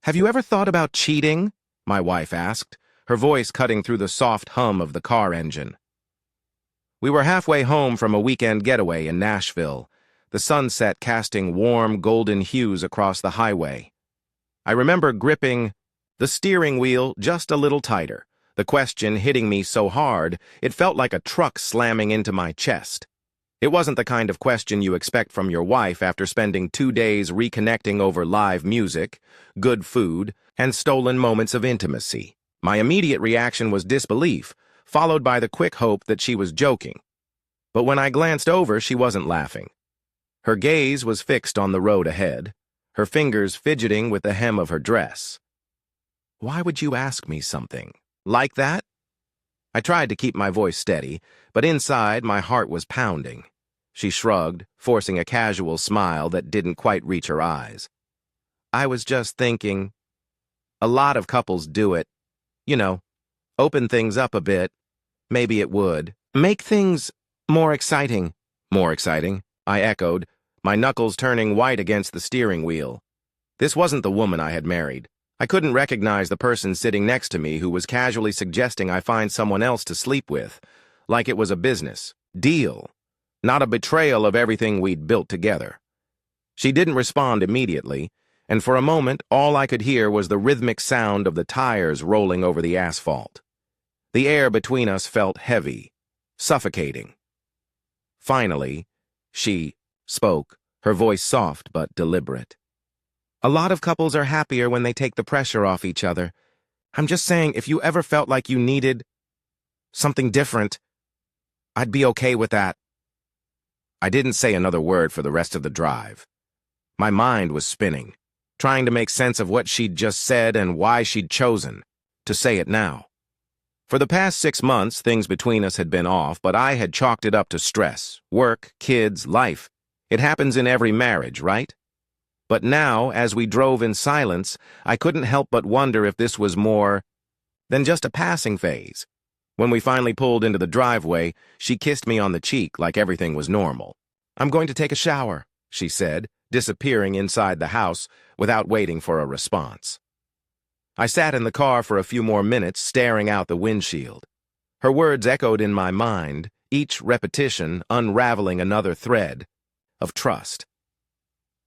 Have you ever thought about cheating? My wife asked, her voice cutting through the soft hum of the car engine. We were halfway home from a weekend getaway in Nashville, the sunset casting warm, golden hues across the highway. I remember gripping the steering wheel just a little tighter, the question hitting me so hard it felt like a truck slamming into my chest. It wasn't the kind of question you expect from your wife after spending 2 days reconnecting over live music, good food, and stolen moments of intimacy. My immediate reaction was disbelief, followed by the quick hope that she was joking. But when I glanced over, she wasn't laughing. Her gaze was fixed on the road ahead, her fingers fidgeting with the hem of her dress. Why would you ask me something like that? I tried to keep my voice steady, but inside my heart was pounding. She shrugged, forcing a casual smile that didn't quite reach her eyes. I was just thinking, a lot of couples do it. You know, open things up a bit. Maybe it would make things more exciting. More exciting, I echoed, my knuckles turning white against the steering wheel. This wasn't the woman I had married. I couldn't recognize the person sitting next to me who was casually suggesting I find someone else to sleep with, like it was a business deal, not a betrayal of everything we'd built together. She didn't respond immediately, and for a moment all I could hear was the rhythmic sound of the tires rolling over the asphalt. The air between us felt heavy, suffocating. Finally, she spoke, her voice soft but deliberate. A lot of couples are happier when they take the pressure off each other. I'm just saying, if you ever felt like you needed something different, I'd be okay with that. I didn't say another word for the rest of the drive. My mind was spinning, trying to make sense of what she'd just said and why she'd chosen to say it now. For the past 6 months, things between us had been off, but I had chalked it up to stress, work, kids, life. It happens in every marriage, right? But now, as we drove in silence, I couldn't help but wonder if this was more than just a passing phase. When we finally pulled into the driveway, she kissed me on the cheek like everything was normal. I'm going to take a shower, she said, disappearing inside the house without waiting for a response. I sat in the car for a few more minutes, staring out the windshield. Her words echoed in my mind, each repetition unraveling another thread of trust.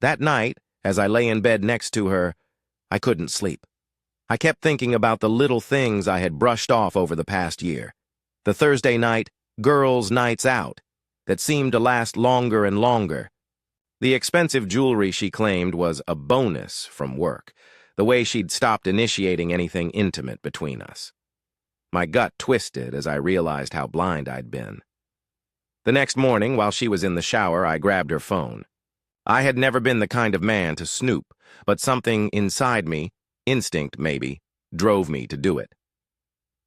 That night, as I lay in bed next to her, I couldn't sleep. I kept thinking about the little things I had brushed off over the past year. The Thursday night, girls' nights out, that seemed to last longer and longer. The expensive jewelry she claimed was a bonus from work, the way she'd stopped initiating anything intimate between us. My gut twisted as I realized how blind I'd been. The next morning, while she was in the shower, I grabbed her phone. I had never been the kind of man to snoop, but something inside me, instinct maybe, drove me to do it.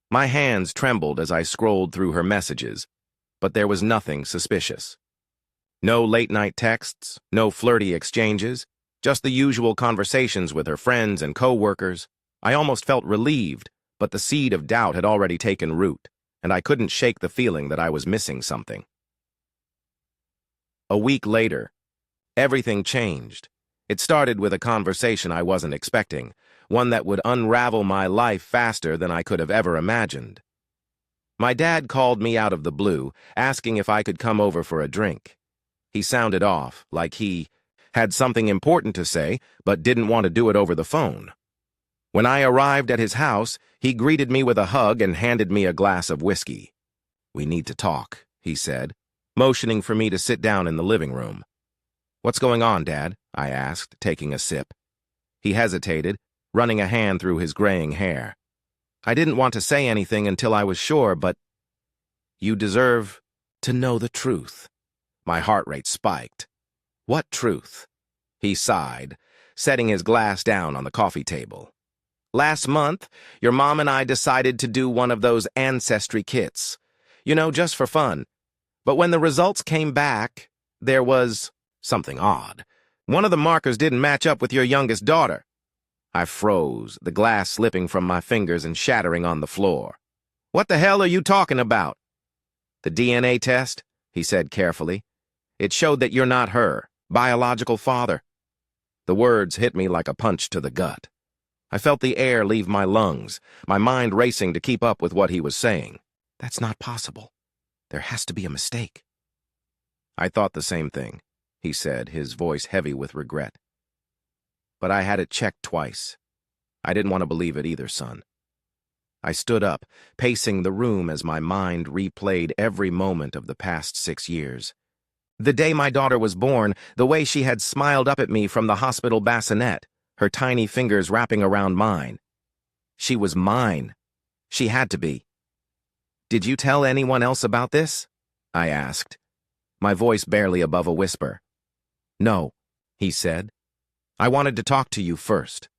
My hands trembled as I scrolled through her messages, but there was nothing suspicious. No late-night texts, no flirty exchanges, just the usual conversations with her friends and co-workers. I almost felt relieved, but the seed of doubt had already taken root, and I couldn't shake the feeling that I was missing something. A week later, everything changed. It started with a conversation I wasn't expecting, one that would unravel my life faster than I could have ever imagined. My dad called me out of the blue, asking if I could come over for a drink. He sounded off, like he had something important to say, but didn't want to do it over the phone. When I arrived at his house, he greeted me with a hug and handed me a glass of whiskey. "We need to talk," he said, motioning for me to sit down in the living room. "What's going on, Dad?" I asked, taking a sip. He hesitated, running a hand through his graying hair. I didn't want to say anything until I was sure, but "You deserve to know the truth." My heart rate spiked. "What truth?" He sighed, setting his glass down on the coffee table. "Last month, your mom and I decided to do one of those ancestry kits. You know, just for fun. But when the results came back, there was something odd. One of the markers didn't match up with your youngest daughter." I froze, the glass slipping from my fingers and shattering on the floor. "What the hell are you talking about?" "The DNA test," he said carefully. "It showed that you're not her biological father." The words hit me like a punch to the gut. I felt the air leave my lungs, my mind racing to keep up with what he was saying. That's not possible. There has to be a mistake. I thought the same thing, he said, his voice heavy with regret. But I had it checked twice. I didn't want to believe it either, son. I stood up, pacing the room as my mind replayed every moment of the past 6 years. The day my daughter was born, the way she had smiled up at me from the hospital bassinet, her tiny fingers wrapping around mine. She was mine. She had to be. Did you tell anyone else about this? I asked, my voice barely above a whisper. No, he said. I wanted to talk to you first.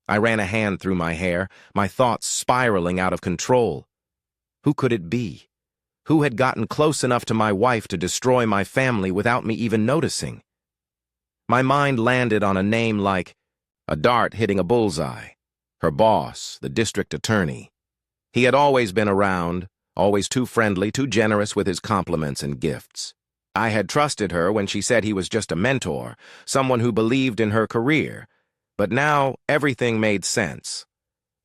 I ran a hand through my hair, my thoughts spiraling out of control. Who could it be? Who had gotten close enough to my wife to destroy my family without me even noticing? My mind landed on a name like a dart hitting a bullseye. Her boss, the district attorney. He had always been around, always too friendly, too generous with his compliments and gifts. I had trusted her when she said he was just a mentor, someone who believed in her career. But now everything made sense.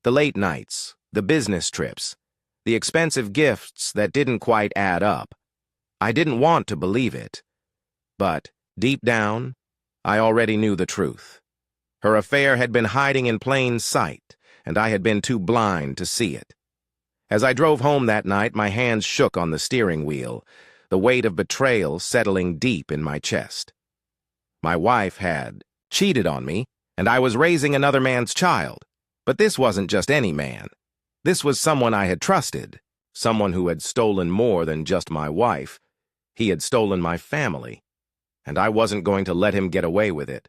The late nights, the business trips, the expensive gifts that didn't quite add up. I didn't want to believe it. But, deep down, I already knew the truth. Her affair had been hiding in plain sight, and I had been too blind to see it. As I drove home that night, my hands shook on the steering wheel, the weight of betrayal settling deep in my chest. My wife had cheated on me, and I was raising another man's child. But this wasn't just any man. This was someone I had trusted, someone who had stolen more than just my wife. He had stolen my family, and I wasn't going to let him get away with it.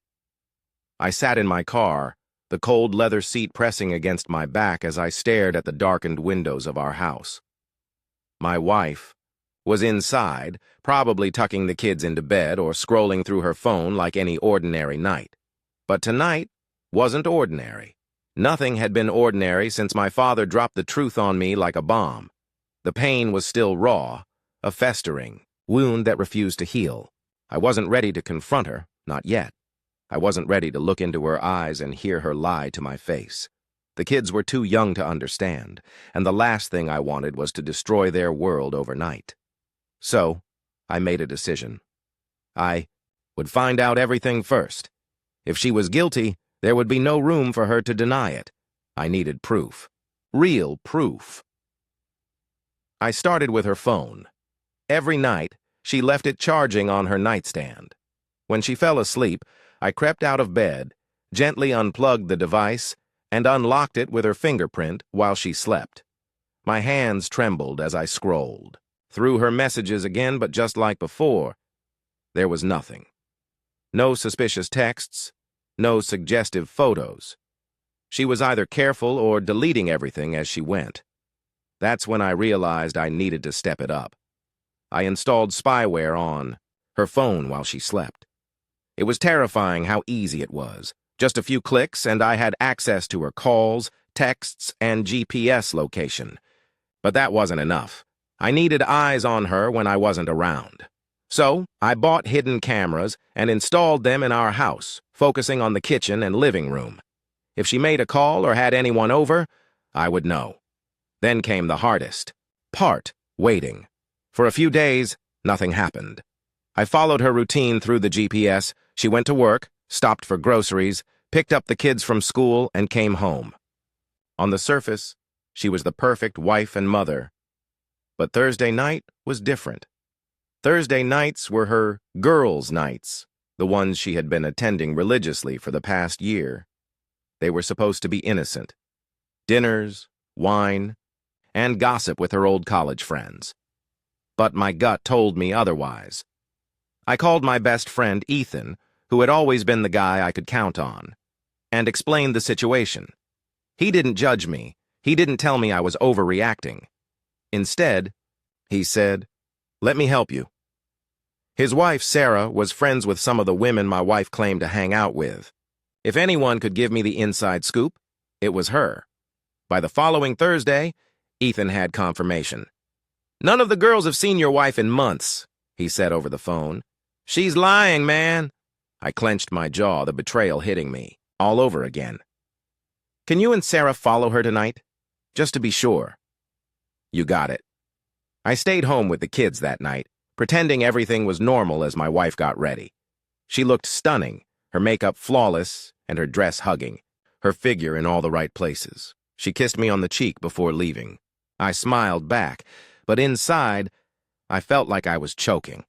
I sat in my car, the cold leather seat pressing against my back as I stared at the darkened windows of our house. My wife was inside, probably tucking the kids into bed or scrolling through her phone like any ordinary night. But tonight wasn't ordinary. Nothing had been ordinary since my father dropped the truth on me like a bomb. The pain was still raw, a festering wound that refused to heal. I wasn't ready to confront her, not yet. I wasn't ready to look into her eyes and hear her lie to my face. The kids were too young to understand, and the last thing I wanted was to destroy their world overnight. So, I made a decision. I would find out everything first. If she was guilty, there would be no room for her to deny it. I needed proof. Real proof. I started with her phone. Every night, she left it charging on her nightstand. When she fell asleep, I crept out of bed, gently unplugged the device, and unlocked it with her fingerprint while she slept. My hands trembled as I scrolled. Through her messages again, but just like before, there was nothing. No suspicious texts, no suggestive photos. She was either careful or deleting everything as she went. That's when I realized I needed to step it up. I installed spyware on her phone while she slept. It was terrifying how easy it was. Just a few clicks and I had access to her calls, texts, and GPS location. But that wasn't enough. I needed eyes on her when I wasn't around. So, I bought hidden cameras and installed them in our house, focusing on the kitchen and living room. If she made a call or had anyone over, I would know. Then came the hardest part, waiting. For a few days, nothing happened. I followed her routine through the GPS. She went to work, stopped for groceries, picked up the kids from school, and came home. On the surface, she was the perfect wife and mother. But Thursday night was different. Thursday nights were her girls' nights, the ones she had been attending religiously for the past year. They were supposed to be innocent. Dinners, wine, and gossip with her old college friends. But my gut told me otherwise. I called my best friend Ethan, who had always been the guy I could count on, and explained the situation. He didn't judge me. He didn't tell me I was overreacting. Instead, he said, "Let me help you." His wife, Sarah, was friends with some of the women my wife claimed to hang out with. If anyone could give me the inside scoop, it was her. By the following Thursday, Ethan had confirmation. "None of the girls have seen your wife in months," he said over the phone. "She's lying, man." I clenched my jaw, the betrayal hitting me all over again. Can you and Sarah follow her tonight? Just to be sure. You got it. I stayed home with the kids that night, pretending everything was normal as my wife got ready. She looked stunning, her makeup flawless, and her dress hugging, her figure in all the right places. She kissed me on the cheek before leaving. I smiled back, but inside, I felt like I was choking.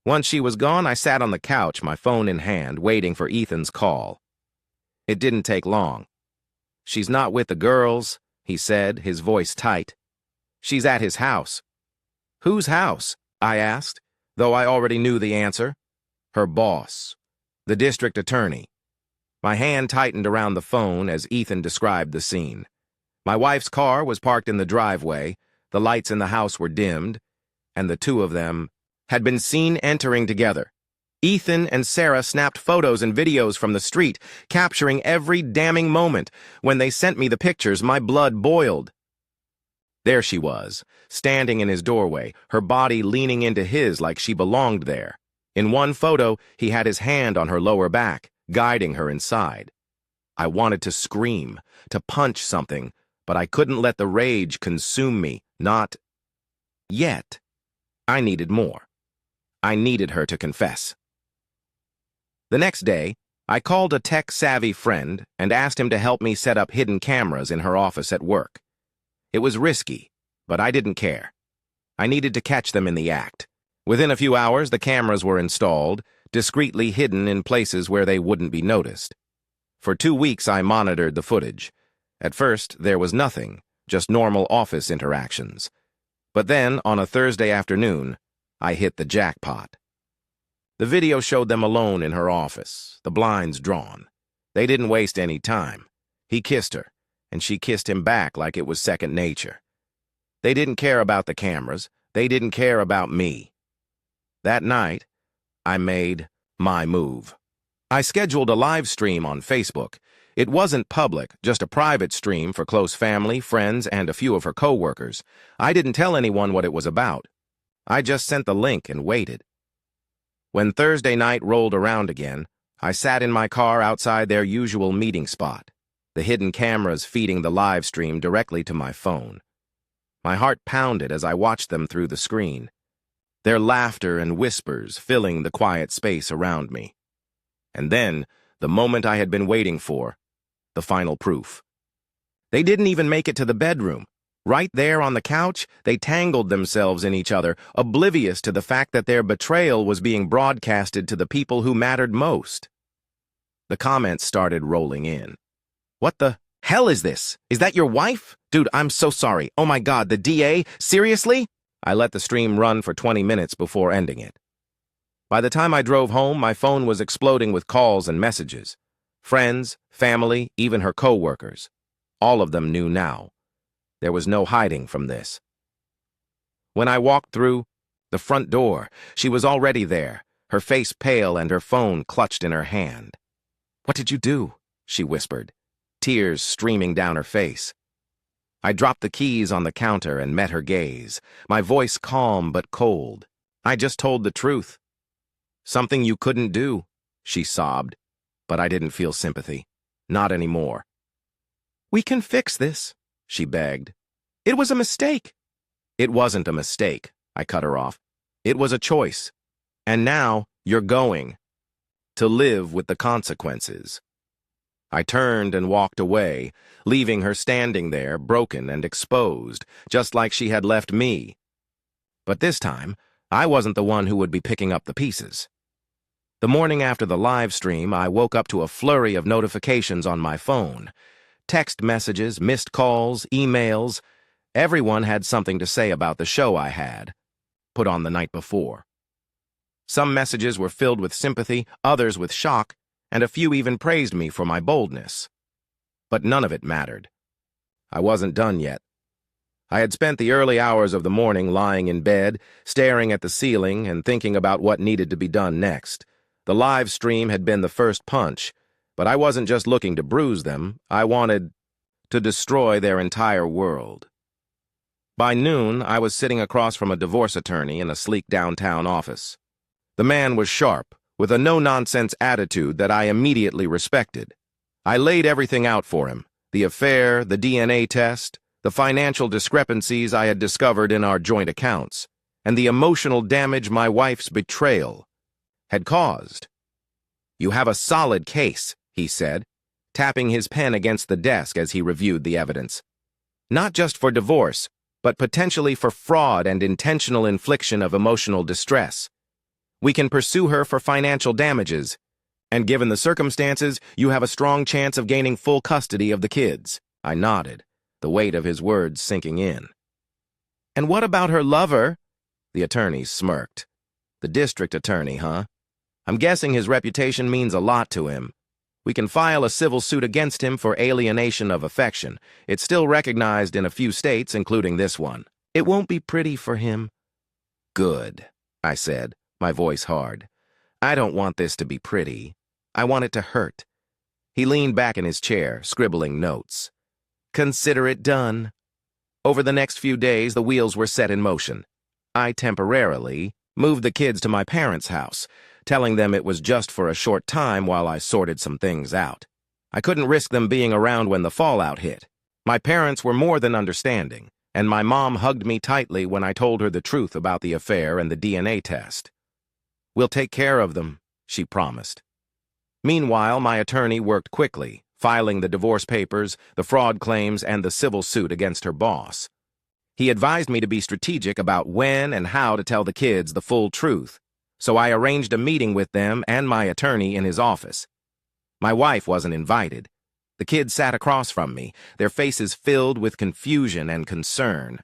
Once she was gone, I sat on the couch, my phone in hand, waiting for Ethan's call. It didn't take long. "She's not with the girls," he said, his voice tight. "She's at his house." "Whose house?" I asked, though I already knew the answer. "Her boss, the district attorney." My hand tightened around the phone as Ethan described the scene. My wife's car was parked in the driveway, the lights in the house were dimmed, and the two of them had been seen entering together. Ethan and Sarah snapped photos and videos from the street, capturing every damning moment. When they sent me the pictures, my blood boiled. There she was, standing in his doorway, her body leaning into his like she belonged there. In one photo, he had his hand on her lower back, guiding her inside. I wanted to scream, to punch something, but I couldn't let the rage consume me, not yet. I needed more. I needed her to confess. The next day, I called a tech-savvy friend and asked him to help me set up hidden cameras in her office at work. It was risky, but I didn't care. I needed to catch them in the act. Within a few hours, the cameras were installed, discreetly hidden in places where they wouldn't be noticed. For 2 weeks, I monitored the footage. At first, there was nothing, just normal office interactions. But then, on a Thursday afternoon, I hit the jackpot. The video showed them alone in her office, the blinds drawn. They didn't waste any time. He kissed her, and she kissed him back like it was second nature. They didn't care about the cameras. They didn't care about me. That night, I made my move. I scheduled a live stream on Facebook. It wasn't public, just a private stream for close family, friends, and a few of her co-workers. I didn't tell anyone what it was about. I just sent the link and waited. When Thursday night rolled around again, I sat in my car outside their usual meeting spot, the hidden cameras feeding the live stream directly to my phone. My heart pounded as I watched them through the screen, their laughter and whispers filling the quiet space around me. And then, the moment I had been waiting for, the final proof. They didn't even make it to the bedroom. Right there on the couch, they tangled themselves in each other, oblivious to the fact that their betrayal was being broadcasted to the people who mattered most. The comments started rolling in. "What the hell is this? Is that your wife? Dude, I'm so sorry. Oh my God, the DA? Seriously?" I let the stream run for 20 minutes before ending it. By the time I drove home, my phone was exploding with calls and messages. Friends, family, even her co-workers. All of them knew now. There was no hiding from this. When I walked through the front door, she was already there, her face pale and her phone clutched in her hand. "What did you do?" she whispered, tears streaming down her face. I dropped the keys on the counter and met her gaze, my voice calm but cold. "I just told the truth." "Something you couldn't do," she sobbed, but I didn't feel sympathy. Not anymore. "We can fix this," she begged. "It was a mistake." "It wasn't a mistake," I cut her off. "It was a choice. And now you're going to live with the consequences." I turned and walked away, leaving her standing there, broken and exposed, just like she had left me. But this time, I wasn't the one who would be picking up the pieces. The morning after the live stream, I woke up to a flurry of notifications on my phone. Text messages, missed calls, emails. Everyone had something to say about the show I had put on the night before. Some messages were filled with sympathy, others with shock, and a few even praised me for my boldness. But none of it mattered. I wasn't done yet. I had spent the early hours of the morning lying in bed, staring at the ceiling and thinking about what needed to be done next. The live stream had been the first punch, but I wasn't just looking to bruise them. I wanted to destroy their entire world. By noon, I was sitting across from a divorce attorney in a sleek downtown office. The man was sharp, with a no-nonsense attitude that I immediately respected. I laid everything out for him, The affair, the DNA test, the financial discrepancies I had discovered in our joint accounts, and the emotional damage my wife's betrayal had caused. "You have a solid case," he said, tapping his pen against the desk as he reviewed the evidence. "Not just for divorce, but potentially for fraud and intentional infliction of emotional distress. We can pursue her for financial damages, and given the circumstances, you have a strong chance of gaining full custody of the kids." I nodded, the weight of his words sinking in. "And what about her lover?" The attorney smirked. "The district attorney, huh? I'm guessing his reputation means a lot to him. We can file a civil suit against him for alienation of affection. It's still recognized in a few states, including this one. It won't be pretty for him." "Good," I said, my voice hard. "I don't want this to be pretty. I want it to hurt." He leaned back in his chair, scribbling notes. "Consider it done." Over the next few days, the wheels were set in motion. I temporarily moved the kids to my parents' house, telling them it was just for a short time while I sorted some things out. I couldn't risk them being around when the fallout hit. My parents were more than understanding, and my mom hugged me tightly when I told her the truth about the affair and the DNA test. "We'll take care of them," she promised. Meanwhile, my attorney worked quickly, filing the divorce papers, the fraud claims, and the civil suit against her boss. He advised me to be strategic about when and how to tell the kids the full truth, so I arranged a meeting with them and my attorney in his office. My wife wasn't invited. The kids sat across from me, their faces filled with confusion and concern.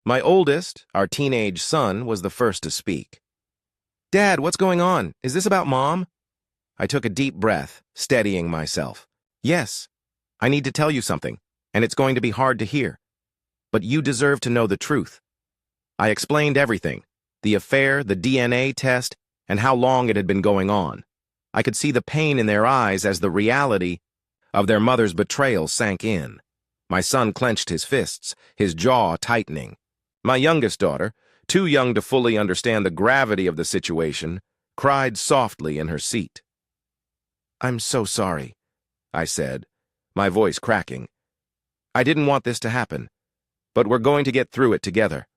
My oldest, our teenage son, was the first to speak. "Dad, what's going on? Is this about Mom?" I took a deep breath, steadying myself. "Yes, I need to tell you something, and it's going to be hard to hear. But you deserve to know the truth." I explained everything, the affair, the DNA test, and how long it had been going on. I could see the pain in their eyes as the reality of their mother's betrayal sank in. My son clenched his fists, his jaw tightening. My youngest daughter, too young to fully understand the gravity of the situation, cried softly in her seat. "I'm so sorry," I said, my voice cracking. "I didn't want this to happen, but we're going to get through it together."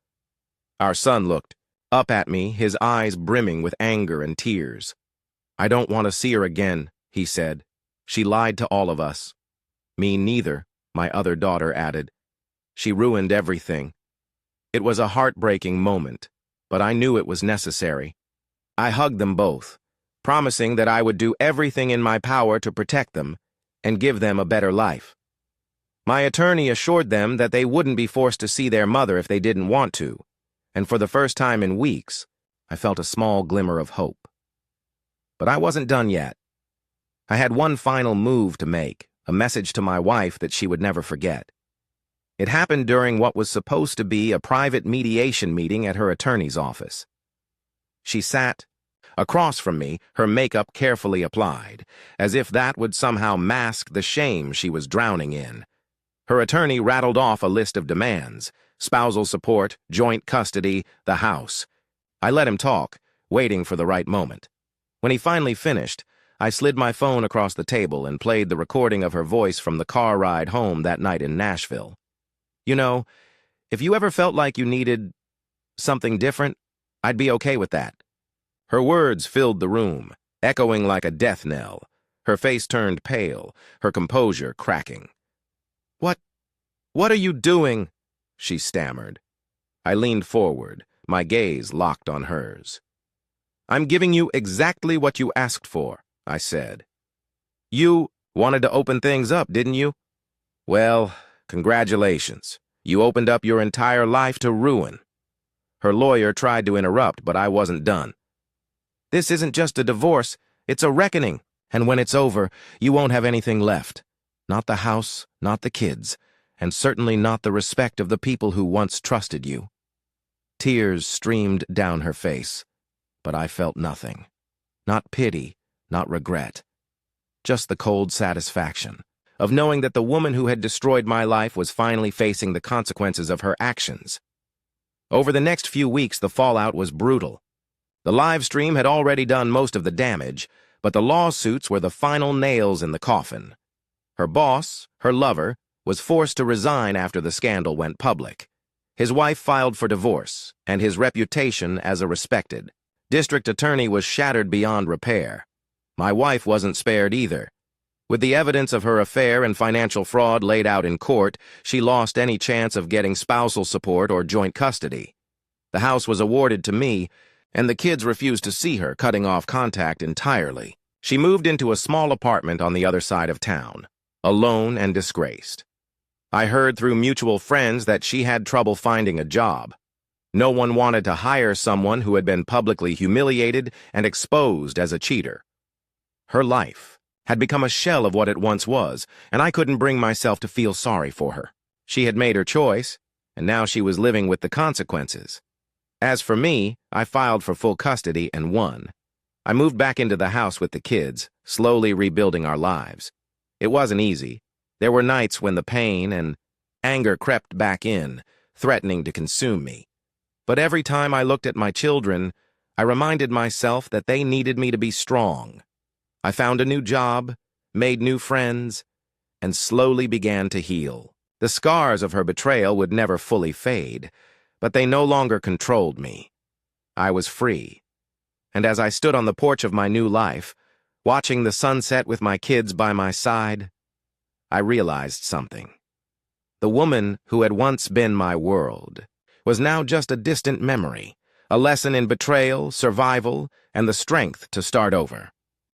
Our son looked up at me, his eyes brimming with anger and tears. "I don't want to see her again," he said. "She lied to all of us." "Me neither," my other daughter added. "She ruined everything." It was a heartbreaking moment, but I knew it was necessary. I hugged them both, promising that I would do everything in my power to protect them and give them a better life. My attorney assured them that they wouldn't be forced to see their mother if they didn't want to, and for the first time in weeks, I felt a small glimmer of hope. But I wasn't done yet. I had one final move to make, a message to my wife that she would never forget. It happened during what was supposed to be a private mediation meeting at her attorney's office. She sat across from me, her makeup carefully applied, as if that would somehow mask the shame she was drowning in. Her attorney rattled off a list of demands: spousal support, joint custody, the house. I let him talk, waiting for the right moment. When he finally finished, I slid my phone across the table and played the recording of her voice from the car ride home that night in Nashville. "You know, if you ever felt like you needed something different, I'd be okay with that." Her words filled the room, echoing like a death knell. Her face turned pale, her composure cracking. What are you doing?" she stammered. I leaned forward, my gaze locked on hers. "I'm giving you exactly what you asked for," I said. "You wanted to open things up, didn't you? Well, congratulations. You opened up your entire life to ruin." Her lawyer tried to interrupt, but I wasn't done. "This isn't just a divorce, it's a reckoning, and when it's over, you won't have anything left. Not the house, not the kids, and certainly not the respect of the people who once trusted you." Tears streamed down her face, but I felt nothing. Not pity, not regret. Just the cold satisfaction of knowing that the woman who had destroyed my life was finally facing the consequences of her actions. Over the next few weeks, the fallout was brutal. The live stream had already done most of the damage, but the lawsuits were the final nails in the coffin. Her boss, her lover, was forced to resign after the scandal went public. His wife filed for divorce, and his reputation as a respected district attorney was shattered beyond repair. My wife wasn't spared either. With the evidence of her affair and financial fraud laid out in court, she lost any chance of getting spousal support or joint custody. The house was awarded to me, and the kids refused to see her, cutting off contact entirely. She moved into a small apartment on the other side of town, alone and disgraced. I heard through mutual friends that she had trouble finding a job. No one wanted to hire someone who had been publicly humiliated and exposed as a cheater. Her life had become a shell of what it once was, and I couldn't bring myself to feel sorry for her. She had made her choice, and now she was living with the consequences. As for me, I filed for full custody and won. I moved back into the house with the kids, slowly rebuilding our lives. It wasn't easy. There were nights when the pain and anger crept back in, threatening to consume me. But every time I looked at my children, I reminded myself that they needed me to be strong. I found a new job, made new friends, and slowly began to heal. The scars of her betrayal would never fully fade, but they no longer controlled me. I was free. And as I stood on the porch of my new life, watching the sunset with my kids by my side, I realized something. The woman who had once been my world was now just a distant memory, a lesson in betrayal, survival, and the strength to start over.